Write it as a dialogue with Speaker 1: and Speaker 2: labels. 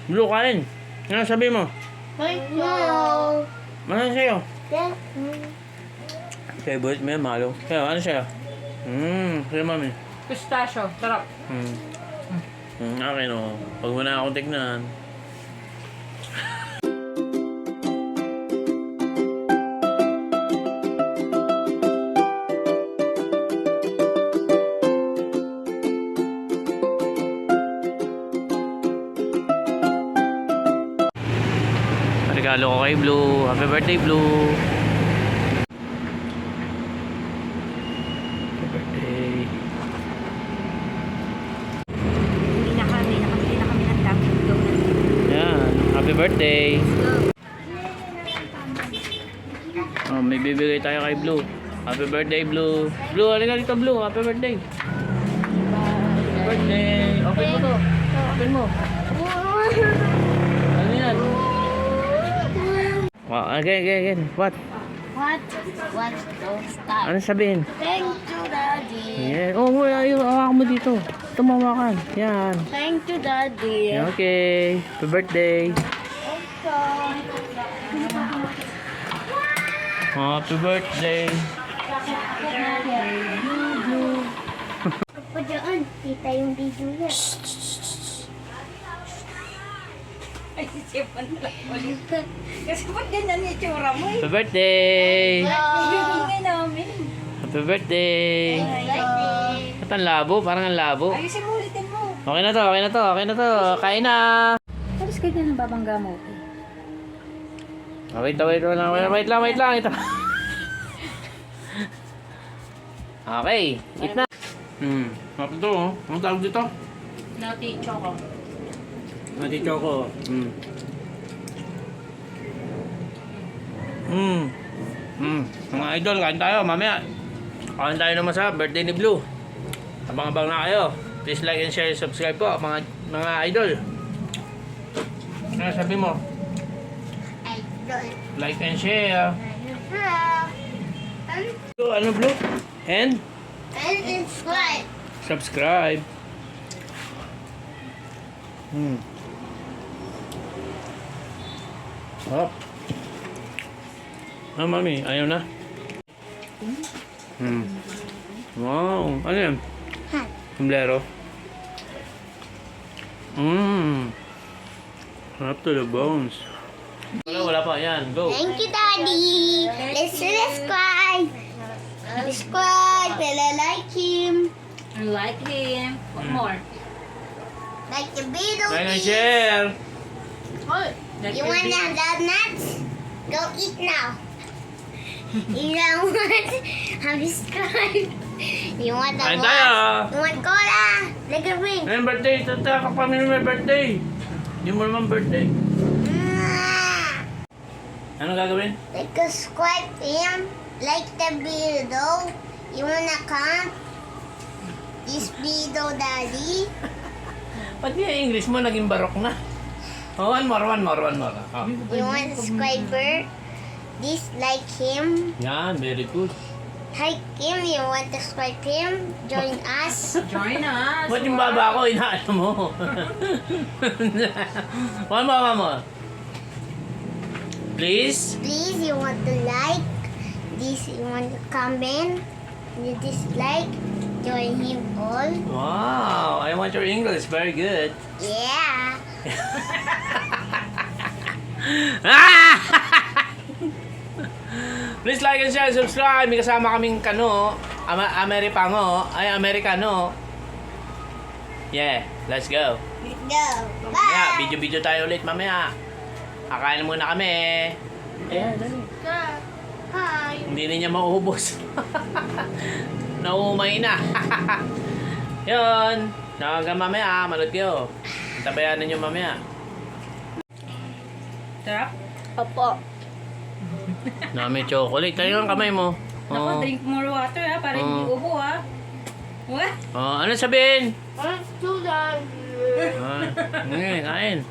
Speaker 1: Blue, kain. Ano sabi mo?
Speaker 2: Thank you.
Speaker 1: Ano sa'yo?
Speaker 2: Thank you.
Speaker 1: Favorite mo yan, malo. Sa'yo, ano sa'yo? Sa'yo, mami.
Speaker 3: Pistachio. Sarap.
Speaker 1: Akin o. Pag mo na akong tignan. Regalo ko kay Blue. Happy birthday, Blue. Happy birthday.
Speaker 4: Hindi na kami ng dapat gawin.
Speaker 1: Yan. Happy birthday. Oh, may bibigay tayo kay Blue. Happy birthday, Blue. Blue, halika dito, Blue. Happy birthday. Happy birthday. Open mo to. Open mo. Ano yan? Wow, again. What?
Speaker 2: What's those stuff?
Speaker 1: Ano sabihin?
Speaker 2: Thank you, Daddy.
Speaker 1: Yeah. Oh, ayaw, hawakan mo dito. Tumawakan. Yan.
Speaker 2: Thank you, Daddy.
Speaker 1: Okay. Happy birthday. Happy birthday.
Speaker 2: Pa dyan, kita yung video niya.
Speaker 3: Ay, isipan na lang ulit. Kasi ba't ganyan yung tsura mo eh?
Speaker 1: Happy birthday.
Speaker 3: Ibigay namin.
Speaker 1: Happy birthday. Ba't ang labo? Parang ang labo.
Speaker 3: Ayusin mo ulitin mo.
Speaker 1: Okay na to. Kain na.
Speaker 3: Tapos ganyan ang babangga mo.
Speaker 1: Wait lang. Ito. Okay. Eat na. Tapos ito, oh. Anong tawag dito?
Speaker 3: Naughty choco.
Speaker 1: Mati Choco. Mga idol, kain tayo mamaya. Kain tayo naman sa birthday ni Blue. Abang-abang na kayo. Please like and share, subscribe po mga idol. Ano sabi mo? Like and share. Ano Blue? And
Speaker 2: subscribe.
Speaker 1: subscribe. Sarap. Mami, ayaw na. Wow, ano yan? Sombrero. Sarap to the bones. Wala pa, yan, go.
Speaker 2: Thank you, Daddy. Let's subscribe. Subscribe. I like him.
Speaker 3: I like him. What more?
Speaker 2: Like the video.
Speaker 1: Like and share.
Speaker 2: You want to have nuts? Go eat now. You don't want subscribe. You want the
Speaker 1: Kain
Speaker 2: what?
Speaker 1: tayo.
Speaker 2: You want cola? Like a ring.
Speaker 1: Ngayon birthday, tataka pa may birthday. Hindi mo naman birthday. Ano gagawin?
Speaker 2: Like a subscribe him. Like the video. You wanna come? This video, Daddy.
Speaker 1: Pati yung English mo naging barok na. Oh, one more. Oh.
Speaker 2: You want subscriber? This like him.
Speaker 1: Yan, very good.
Speaker 2: Like him. You want to subscribe him? Join us.
Speaker 3: Join us.
Speaker 1: Ba't yung baba ko, inaano mo? One more. Please?
Speaker 2: Please, you want to like. This, you want to comment. You dislike. Join him all.
Speaker 1: Wow, I want your English. Very good.
Speaker 2: Yeah.
Speaker 1: Please like and share, subscribe. May kasama kaming kano, Ameripango, ay Amerikano. Yeah, let's go.
Speaker 2: Go.
Speaker 1: Mamaya,
Speaker 2: Bye.
Speaker 1: video tayo ulit mamaya. Kakain muna kami. Ayan, dali.
Speaker 2: Hi.
Speaker 1: Hindi na niya mauubos. Naumay na. Yun. Hanggang mamaya, manood kayo. Tabayanan nyo mamaya.
Speaker 3: Sarap.
Speaker 2: Opo.
Speaker 1: Nami chocolate. Tayo ang kamay mo.
Speaker 3: Ako, drink more water ha, para hindi ubo ha. What?
Speaker 1: Ano sabihin?
Speaker 2: Let's do that.
Speaker 1: Kain.